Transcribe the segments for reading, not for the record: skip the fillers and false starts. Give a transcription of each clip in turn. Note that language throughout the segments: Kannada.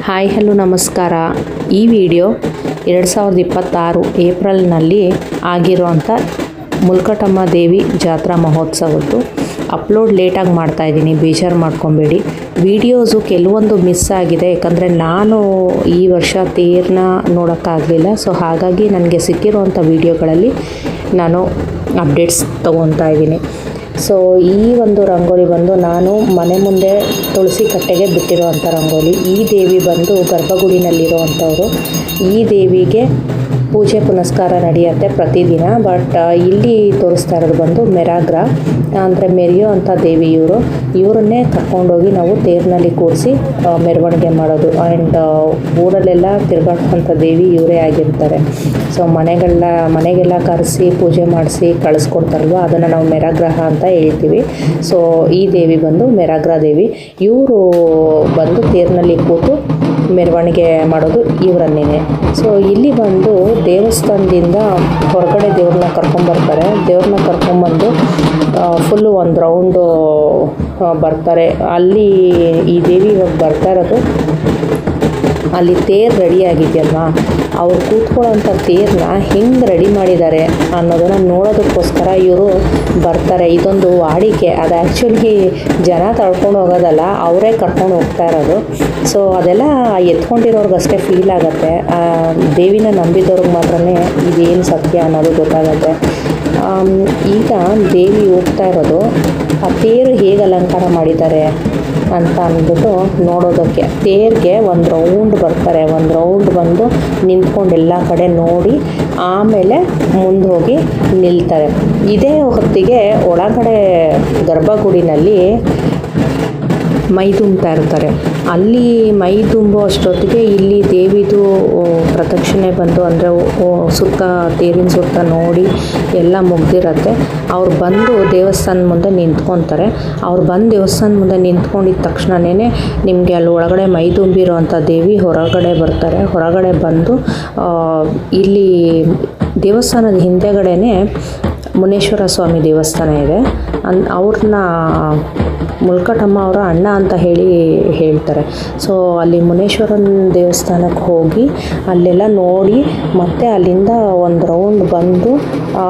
ಹಾಯ್ ಹಲೋ ನಮಸ್ಕಾರ. ಈ ವಿಡಿಯೋ 2026 ಏಪ್ರಿಲ್ನಲ್ಲಿ ಆಗಿರುವಂಥ ಮುಲ್ಕಟಮ್ಮ ದೇವಿ ಜಾತ್ರಾ ಮಹೋತ್ಸವದ್ದು ಅಪ್ಲೋಡ್ ಲೇಟಾಗಿ ಮಾಡ್ತಾಯಿದ್ದೀನಿ, ಬೇಜಾರು ಮಾಡ್ಕೊಬೇಡಿ. ವಿಡಿಯೋಸು ಕೆಲವೊಂದು ಮಿಸ್ ಆಗಿದೆ, ಯಾಕಂದರೆ ನಾನು ಈ ವರ್ಷ ತೇರನ್ನ ನೋಡೋಕ್ಕಾಗಲಿಲ್ಲ. ಸೊ ಹಾಗಾಗಿ ನನಗೆ ಸಿಕ್ಕಿರುವಂಥ ವಿಡಿಯೋಗಳಲ್ಲಿ ನಾನು ಅಪ್ಡೇಟ್ಸ್ ತೊಗೊತಾ ಇದ್ದೀನಿ. ಸೊ ಈ ಒಂದು ರಂಗೋಲಿ ಬಂದು ನಾನು ಮನೆ ಮುಂದೆ ತುಳಸಿ ಕಟ್ಟೆಗೆ ಬಿಟ್ಟಿರುವಂಥ ರಂಗೋಲಿ. ಈ ದೇವಿ ಬಂದು ಗರ್ಭಗುಡಿನಲ್ಲಿರುವಂಥವ್ರು. ಈ ದೇವಿಗೆ ಪೂಜೆ ಪುನಸ್ಕಾರ ನಡೆಯುತ್ತೆ ಪ್ರತಿದಿನ. ಬಟ್ ಇಲ್ಲಿ ತೋರಿಸ್ತಾ ಇರೋದು ಬಂದು ಮೆರಾಗ್ರ ಅಂದರೆ ಮೆರೆಯೋ ಅಂಥ ದೇವಿ. ಇವರನ್ನೇ ಕರ್ಕೊಂಡೋಗಿ ನಾವು ತೇರಿನಲ್ಲಿ ಕೂರಿಸಿ ಮೆರವಣಿಗೆ ಮಾಡೋದು. ಆ್ಯಂಡ್ ಊರಲ್ಲೆಲ್ಲ ತಿರುಗಾಡುವಂಥ ದೇವಿ ಇವರೇ ಆಗಿರ್ತಾರೆ. ಸೊ ಮನೆಗೆಲ್ಲ ಕರೆಸಿ ಪೂಜೆ ಮಾಡಿಸಿ ಕಳಿಸ್ಕೊಡ್ತಾರಲ್ವ, ಅದನ್ನು ನಾವು ಮೆರಾಗ್ರಹ ಅಂತ ಹೇಳ್ತೀವಿ. ಸೊ ಈ ದೇವಿ ಬಂದು ಮೆರಾಗ್ರ ದೇವಿ. ಇವರು ಬಂದು ತೇರಿನಲ್ಲಿ ಕೂತು ಮೆರವಣಿಗೆ ಮಾಡೋದು ಇವರನ್ನೇ. ಸೊ ಇಲ್ಲಿ ಬಂದು ದೇವಸ್ಥಾನದಿಂದ ಹೊರಗಡೆ ದೇವ್ರನ್ನ ಕರ್ಕೊಂಬರ್ತಾರೆ. ದೇವ್ರನ್ನ ಕರ್ಕೊಂಬಂದು ಫುಲ್ಲು ಒಂದು ರೌಂಡು ಬರ್ತಾರೆ. ಅಲ್ಲಿ ಈ ದೇವಿ ಇವಾಗ ಬರ್ತಾ ಇರೋದು ಅಲ್ಲಿ ತೇರು ರೆಡಿ ಆಗಿದೆಯಲ್ವಾ, ಅವ್ರು ಕೂತ್ಕೊಳ್ಳೋಂಥ ತೇರನ್ನ ಹೆಂಗೆ ರೆಡಿ ಮಾಡಿದ್ದಾರೆ ಅನ್ನೋದನ್ನು ನೋಡೋದಕ್ಕೋಸ್ಕರ ಇವರು ಬರ್ತಾರೆ. ಇದೊಂದು ವಾಡಿಕೆ. ಅದು ಆ್ಯಕ್ಚುಲಿ ಜನ ತಳ್ಕೊಂಡು ಹೋಗೋದಲ್ಲ, ಅವರೇ ಕರ್ಕೊಂಡು ಹೋಗ್ತಾ ಇರೋದು. ಸೊ ಅದೆಲ್ಲ ಎತ್ಕೊಂಡಿರೋರ್ಗಷ್ಟೇ ಫೀಲ್ ಆಗುತ್ತೆ. ದೇವಿನ ನಂಬಿದವ್ರಿಗೆ ಮಾತ್ರ ಇದೇನು ಸತ್ಯ ಅನ್ನೋದು ಗೊತ್ತಾಗುತ್ತೆ. ಈಗ ದೇವಿ ಹೋಗ್ತಾ ಇರೋದು ಆ ತೇರು ಹೇಗೆ ಅಲಂಕಾರ ಮಾಡಿದ್ದಾರೆ ಅಂತ ಅಂದ್ಬಿಟ್ಟು ನೋಡೋದಕ್ಕೆ ತೇರಿಗೆ ಒಂದು ರೌಂಡ್ ಬರ್ತಾರೆ. ಒಂದು ರೌಂಡ್ ಬಂದು ನಿಂತ್ಕೊಂಡು ಎಲ್ಲ ಕಡೆ ನೋಡಿ ಆಮೇಲೆ ಮುಂದೆ ಹೋಗಿ ನಿಲ್ತಾರೆ. ಇದೇ ಹೊತ್ತಿಗೆ ಒಳಗಡೆ ಗರ್ಭಗುಡಿನಲ್ಲಿ ಮೈ ತುಂಬ್ತಾ ಇರ್ತಾರೆ. ಅಲ್ಲಿ ಮೈ ತುಂಬೋ ಅಷ್ಟೊತ್ತಿಗೆ ಇಲ್ಲಿ ದೇವಿದು ಪ್ರದಕ್ಷಿಣೆ ಬಂದು ಅಂದರೆ ಸುತ್ತ ತೇರಿನ ಸುತ್ತ ನೋಡಿ ಎಲ್ಲ ಮುಗ್ದಿರತ್ತೆ. ಅವ್ರು ಬಂದು ದೇವಸ್ಥಾನ ಮುಂದೆ ನಿಂತ್ಕೊತಾರೆ. ಅವ್ರು ಬಂದು ದೇವಸ್ಥಾನ ಮುಂದೆ ನಿಂತ್ಕೊಂಡಿದ್ದ ತಕ್ಷಣವೇ ನಿಮಗೆ ಅಲ್ಲಿ ಒಳಗಡೆ ಮೈ ತುಂಬಿರೋ ಅಂಥ ದೇವಿ ಹೊರಗಡೆ ಬರ್ತಾರೆ. ಹೊರಗಡೆ ಬಂದು ಇಲ್ಲಿ ದೇವಸ್ಥಾನದ ಹಿಂದೆಗಡೆನೇ ಮುನೇಶ್ವರ ಸ್ವಾಮಿ ದೇವಸ್ಥಾನ ಇದೆ. ಅವ್ರನ್ನ ಮುಲ್ಕಟಮ್ಮ ಅವರ ಅಣ್ಣ ಅಂತ ಹೇಳ್ತಾರೆ. ಸೊ ಅಲ್ಲಿ ಮುನೇಶ್ವರನ ದೇವಸ್ಥಾನಕ್ಕೆ ಹೋಗಿ ಅಲ್ಲೆಲ್ಲ ನೋಡಿ ಮತ್ತೆ ಅಲ್ಲಿಂದ ಒಂದು ರೌಂಡ್ ಬಂದು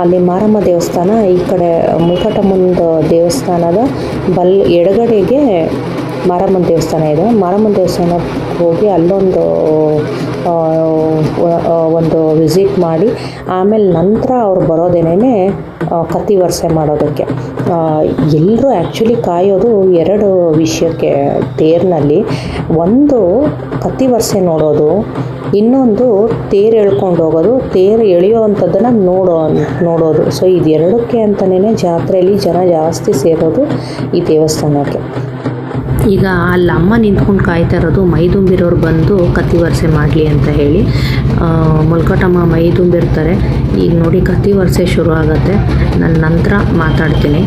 ಅಲ್ಲಿ ಮಾರಮ್ಮ ದೇವಸ್ಥಾನ, ಈ ಕಡೆ ಮುಲ್ಕಟಮ್ಮನ ದೇವಸ್ಥಾನದ ಎಡಗಡೆಗೆ ಮಾರಮ್ಮನ ದೇವಸ್ಥಾನ ಇದೆ. ಮಾರಮ್ಮನ ದೇವಸ್ಥಾನಕ್ಕೆ ಹೋಗಿ ಅಲ್ಲೊಂದು ವಿಸಿಟ್ ಮಾಡಿ ಆಮೇಲೆ ನಂತರ ಅವ್ರು ಬರೋದೇನೇ ಕತ್ತಿ ವರ್ಷೆ ಮಾಡೋದಕ್ಕೆ. ಎಲ್ಲರೂ ಆ್ಯಕ್ಚುಲಿ ಕಾಯೋದು ಎರಡು ವಿಷಯಕ್ಕೆ ತೇರಿನಲ್ಲಿ. ಒಂದು ಕತ್ತಿ ವರ್ಷೆ ನೋಡೋದು, ಇನ್ನೊಂದು ತೇರು ಎಳ್ಕೊಂಡು ಹೋಗೋದು, ತೇರು ಎಳೆಯೋ ಅಂಥದ್ದನ್ನು ನೋಡೋದು. ಸೊ ಇದೆರಡಕ್ಕೆ ಅಂತಲೇ ಜಾತ್ರೆಯಲ್ಲಿ ಜನ ಜಾಸ್ತಿ ಸೇರೋದು ಈ ದೇವಸ್ಥಾನಕ್ಕೆ. ಈಗ ಅಲ್ಲಿ ಅಮ್ಮ ನಿಂತ್ಕೊಂಡು ಕಾಯ್ತಾ ಇರೋದು ಮೈ ತುಂಬಿರೋರು ಬಂದು ಕತ್ತಿ ವರ್ಷೆ ಮಾಡಲಿ ಅಂತ ಹೇಳಿ. ಮುಲ್ಕಟಮ್ಮ ಮೈ ತುಂಬಿರ್ತಾರೆ. ಈಗ ನೋಡಿ ಕತ್ತಿ ವರ್ಷೆ ಶುರು ಆಗುತ್ತೆ. ನಾನು ನಂತರ ಮಾತಾಡ್ತೀನಿ.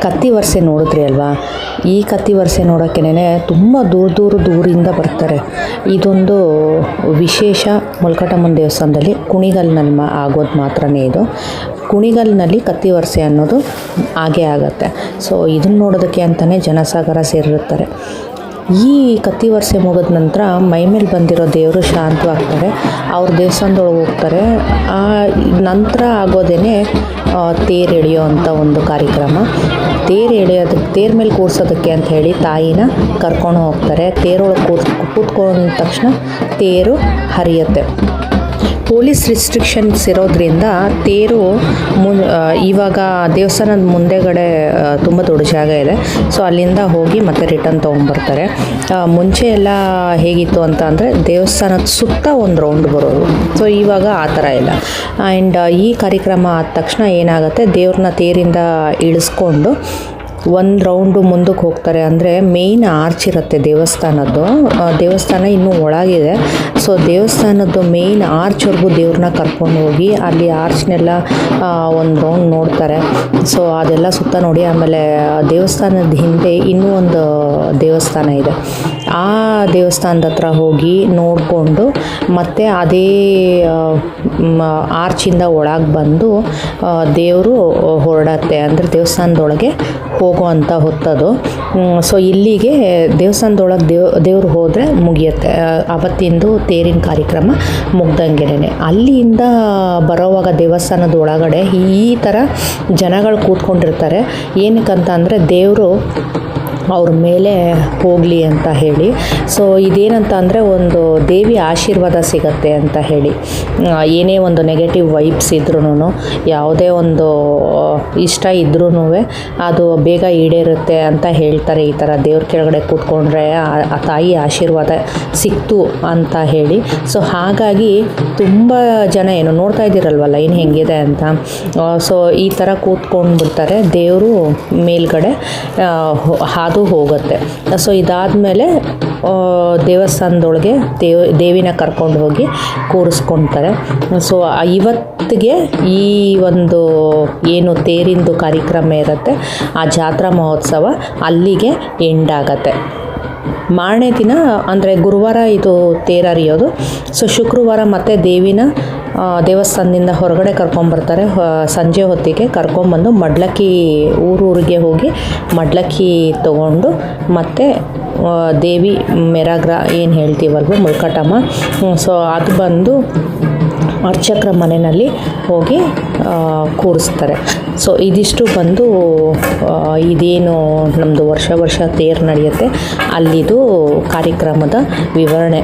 ಕತ್ತಿ ವರ್ಷೆ ನೋಡಿದ್ರಿ ಅಲ್ವಾ, ಈ ಕತ್ತಿ ವರ್ಷೆ ನೋಡೋಕ್ಕೇನೆ ತುಂಬ ದೂರಿಂದ ಬರ್ತಾರೆ. ಇದೊಂದು ವಿಶೇಷ ಮುಲ್ಕಟಮ್ಮನ ದೇವಸ್ಥಾನದಲ್ಲಿ ಕುಣಿಗಲ್ನಲ್ಲಿ ಆಗೋದು ಮಾತ್ರನೇ ಇದು. ಕುಣಿಗಲ್ನಲ್ಲಿ ಕತ್ತಿ ವರ್ಷೆ ಅನ್ನೋದು ಹಾಗೇ ಆಗುತ್ತೆ. ಸೊ ಇದನ್ನು ನೋಡೋದಕ್ಕೆ ಅಂತಲೇ ಜನಸಾಗರ ಸೇರಿರ್ತಾರೆ. ಈ ಕತ್ತಿ ವರ್ಷೆ ಮುಗಿದ ನಂತರ ಮೈಮೇಲೆ ಬಂದಿರೋ ದೇವರು ಶಾಂತವಾಗ್ತಾರೆ. ಅವ್ರ ದೇವಸ್ಥಾನದೊಳಗೆ ಹೋಗ್ತಾರೆ. ನಂತರ ಆಗೋದೇ ತೇರು ಎಳೆಯೋ ಅಂಥ ಒಂದು ಕಾರ್ಯಕ್ರಮ. ತೇರ್ ಮೇಲೆ ಕೂರ್ಸೋದಕ್ಕೆ ಅಂತ ಹೇಳಿ ತಾಯಿನ ಕರ್ಕೊಂಡು ಹೋಗ್ತಾರೆ. ತೇರೊಳಗೆ ಕೂತ್ಕೊಂಡ ತಕ್ಷಣ ತೇರು ಹರಿಯುತ್ತೆ. ಪೊಲೀಸ್ ರಿಸ್ಟ್ರಿಕ್ಷನ್ಸ್ ಇರೋದ್ರಿಂದ ತೇರು ಇವಾಗ ದೇವಸ್ಥಾನದ ಮುಂದೆಗಡೆ ತುಂಬ ದೊಡ್ಡ ಜಾಗ ಇದೆ. ಸೊ ಅಲ್ಲಿಂದ ಹೋಗಿ ಮತ್ತೆ ರಿಟರ್ನ್ ತೊಗೊಂಬರ್ತಾರೆ. ಮುಂಚೆ ಎಲ್ಲ ಹೇಗಿತ್ತು ಅಂತ ಅಂದರೆ ದೇವಸ್ಥಾನದ ಸುತ್ತ ಒಂದು ರೌಂಡ್ ಬರೋದು. ಸೊ ಇವಾಗ ಆ ಥರ ಇಲ್ಲ. ಆ್ಯಂಡ್ ಈ ಕಾರ್ಯಕ್ರಮ ಆದ ತಕ್ಷಣ ಏನಾಗುತ್ತೆ, ದೇವ್ರನ್ನ ತೇರಿಂದ ಇಳಿಸ್ಕೊಂಡು ಒಂದು ರೌಂಡು ಮುಂದಕ್ಕೆ ಹೋಗ್ತಾರೆ. ಅಂದರೆ ಮೇಯ್ನ್ ಆರ್ಚ್ ಇರುತ್ತೆ ದೇವಸ್ಥಾನದ್ದು. ದೇವಸ್ಥಾನ ಇನ್ನೂ ಒಳಗಿದೆ. ಸೊ ದೇವಸ್ಥಾನದ್ದು ಮೇಯ್ನ್ ಆರ್ಚ್ವರೆಗೂ ದೇವ್ರನ್ನ ಕರ್ಕೊಂಡು ಹೋಗಿ ಅಲ್ಲಿ ಆರ್ಚ್ನೆಲ್ಲ ಒಂದು ರೌಂಡ್ ನೋಡ್ತಾರೆ. ಸೊ ಅದೆಲ್ಲ ಸುತ್ತ ನೋಡಿ ಆಮೇಲೆ ದೇವಸ್ಥಾನದ ಹಿಂದೆ ಇನ್ನೂ ಒಂದು ದೇವಸ್ಥಾನ ಇದೆ. ಆ ದೇವಸ್ಥಾನದ ಹತ್ರ ಹೋಗಿ ನೋಡಿಕೊಂಡು ಮತ್ತೆ ಅದೇ ಆರ್ಚಿಂದ ಒಳಗೆ ಬಂದು ದೇವರು ಹೊರಡತ್ತೆ. ಅಂದರೆ ದೇವಸ್ಥಾನದೊಳಗೆ ಹೋಗುವಂಥ ಹೊತ್ತದು. ಸೊ ಇಲ್ಲಿಗೆ ದೇವಸ್ಥಾನದೊಳಗೆ ದೇವ್ರು ಹೋದರೆ ಮುಗಿಯುತ್ತೆ. ಅವತ್ತಿಂದು ತೇರಿನ ಕಾರ್ಯಕ್ರಮ ಮುಗ್ದಂಗೆನೆ. ಅಲ್ಲಿಂದ ಬರೋವಾಗ ದೇವಸ್ಥಾನದ ಒಳಗಡೆ ಈ ಥರ ಜನಗಳು ಕೂತ್ಕೊಂಡಿರ್ತಾರೆ. ಏನಕ್ಕಂತ ಅಂದರೆ ದೇವರು ಅವ್ರ ಮೇಲೆ ಹೋಗಲಿ ಅಂತ ಹೇಳಿ. ಸೊ ಇದೇನಂತ ಅಂದರೆ ಒಂದು ದೇವಿ ಆಶೀರ್ವಾದ ಸಿಗತ್ತೆ ಅಂತ ಹೇಳಿ. ಏನೇ ಒಂದು ನೆಗೆಟಿವ್ ವೈಬ್ಸ್ ಇದ್ರೂ, ಯಾವುದೇ ಒಂದು ಇಷ್ಟ ಇದ್ರೂ ಅದು ಬೇಗ ಈಡೇರುತ್ತೆ ಅಂತ ಹೇಳ್ತಾರೆ. ಈ ಥರ ದೇವ್ರ ಕೆಳಗಡೆ ಕೂತ್ಕೊಂಡ್ರೆ ಆ ತಾಯಿ ಆಶೀರ್ವಾದ ಸಿಕ್ತು ಅಂತ ಹೇಳಿ. ಸೊ ಹಾಗಾಗಿ ತುಂಬ ಜನ ಏನು ನೋಡ್ತಾ ಇದ್ದೀರಲ್ವ ಲೈನ್ ಹೆಂಗಿದೆ ಅಂತ. ಸೊ ಈ ಥರ ಕೂತ್ಕೊಂಡ್ಬಿಡ್ತಾರೆ. ದೇವರು ಮೇಲ್ಗಡೆ ಹಾದು ಹೋಗುತ್ತೆ. ಸೊ ಇದಾದಮೇಲೆ ದೇವಸ್ಥಾನದೊಳಗೆ ದೇವಿನ ಕರ್ಕೊಂಡು ಹೋಗಿ ಕೂರಿಸ್ಕೊಳ್ತಾರೆ. ಸೊ ಇವತ್ತಿಗೆ ಈ ಒಂದು ಏನು ತೇರಿಂದು ಕಾರ್ಯಕ್ರಮ ಇರುತ್ತೆ, ಆ ಜಾತ್ರಾ ಮಹೋತ್ಸವ ಅಲ್ಲಿಗೆ ಎಂಡ್ ಆಗತ್ತೆ. ಮಾರನೇ ದಿನ ಅಂದರೆ ಗುರುವಾರ ಇದು ತೇರರಿಯೋದು. ಸೊ ಶುಕ್ರವಾರ ಮತ್ತೆ ದೇವಿನ ದೇವಸ್ಥಾನದಿಂದ ಹೊರಗಡೆ ಕರ್ಕೊಂಬರ್ತಾರೆ. ಸಂಜೆ ಹೊತ್ತಿಗೆ ಕರ್ಕೊಂಬಂದು ಮಡ್ಲಕ್ಕಿ ಊರಿಗೆ ಹೋಗಿ ಮಡ್ಲಕ್ಕಿ ತೊಗೊಂಡು ಮತ್ತೆ ದೇವಿ ಮೆರಗ್ರ ಏನು ಹೇಳ್ತೀವಲ್ವ ಮುಲ್ಕಟಮ್ಮ, ಸೊ ಅದು ಬಂದು ಅರ್ಚಕರ ಮನೆಯಲ್ಲಿ ಹೋಗಿ ಕೂರಿಸ್ತಾರೆ. ಸೊ ಇದಿಷ್ಟು ಬಂದು ಇದೇನು ನಮ್ಮದು ವರ್ಷ ತೇರು ನಡೆಯುತ್ತೆ ಅಲ್ಲಿದು ಕಾರ್ಯಕ್ರಮದ ವಿವರಣೆ.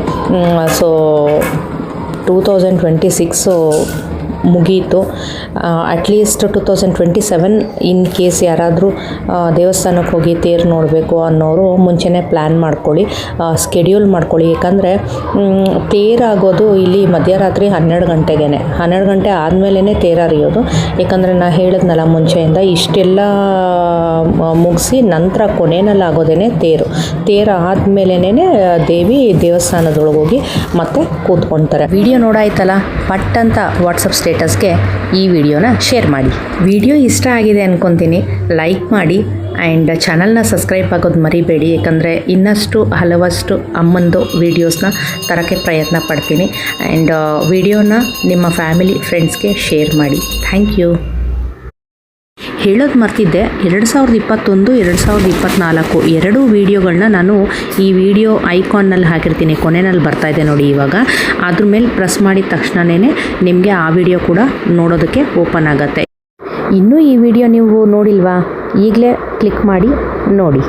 ಸೊ 2026 ಮುಗೀತು. ಅಟ್ಲೀಸ್ಟ್ 2027 ಇನ್ ಕೇಸ್ ಯಾರಾದರೂ ದೇವಸ್ಥಾನಕ್ಕೆ ಹೋಗಿ ತೇರು ನೋಡಬೇಕು ಅನ್ನೋರು ಮುಂಚೆನೇ ಪ್ಲ್ಯಾನ್ ಮಾಡ್ಕೊಳ್ಳಿ, ಸ್ಕೆಡ್ಯೂಲ್ ಮಾಡ್ಕೊಳ್ಳಿ. ಯಾಕಂದರೆ ತೇರಾಗೋದು ಇಲ್ಲಿ ಮಧ್ಯರಾತ್ರಿ 12 ಗಂಟೆಗೆ, 12 ಗಂಟೆ ಆದಮೇಲೆ ತೇರರಿಯೋದು. ಯಾಕಂದರೆ ನಾನು ಹೇಳಿದ್ನಲ್ಲ ಮುಂಚೆಯಿಂದ ಇಷ್ಟೆಲ್ಲ ಮುಗಿಸಿ ನಂತರ ಕೊನೆಯಲ್ಲಿ ಆಗೋದೇ ತೇರು ಆದಮೇಲೆ ದೇವಿ ದೇವಸ್ಥಾನದೊಳಗೆ ಹೋಗಿ ಮತ್ತೆ ಕೂತ್ಕೊಳ್ತಾರೆ. ವಿಡಿಯೋ ನೋಡಾಯ್ತಲ್ಲ, ಪಟ್ ಅಂತ ವಾಟ್ಸಪ್ ಸ್ಟೇಟಸ್ಗೆ ಈ ವಿಡಿಯೋನ ಶೇರ್ ಮಾಡಿ. ವಿಡಿಯೋ ಇಷ್ಟ ಆಗಿದೆ ಅಂದ್ಕೊತೀನಿ, ಲೈಕ್ ಮಾಡಿ ಆ್ಯಂಡ್ ಚಾನಲ್ನ ಸಬ್ಸ್ಕ್ರೈಬ್ ಆಗೋದು ಮರಿಬೇಡಿ. ಯಾಕಂದರೆ ಇನ್ನಷ್ಟು ಹಲವಷ್ಟು ಅಮ್ಮಂದು ವೀಡಿಯೋಸ್ನ ತರೋಕ್ಕೆ ಪ್ರಯತ್ನ ಪಡ್ತೀನಿ. ಆ್ಯಂಡ್ ವಿಡಿಯೋನ ನಿಮ್ಮ ಫ್ಯಾಮಿಲಿ ಫ್ರೆಂಡ್ಸ್ಗೆ ಶೇರ್ ಮಾಡಿ. Thank you. ಹೇಳೋದು ಮರ್ತಿದ್ದೆ, 2021, 2024 ಎರಡೂ ವೀಡಿಯೋಗಳನ್ನ ನಾನು ಈ ವಿಡಿಯೋ ಐಕಾನ್ನಲ್ಲಿ ಹಾಕಿರ್ತೀನಿ, ಕೊನೆಯಲ್ಲಿ ಬರ್ತಾಯಿದೆ ನೋಡಿ. ಇವಾಗ ಅದ್ರ ಮೇಲೆ ಪ್ರೆಸ್ ಮಾಡಿದ ತಕ್ಷಣವೇ ನಿಮಗೆ ಆ ವಿಡಿಯೋ ಕೂಡ ನೋಡೋದಕ್ಕೆ ಓಪನ್ ಆಗುತ್ತೆ. ಇನ್ನೂ ಈ ವಿಡಿಯೋ ನೀವು ನೋಡಿಲ್ವಾ? ಈಗಲೇ ಕ್ಲಿಕ್ ಮಾಡಿ ನೋಡಿ.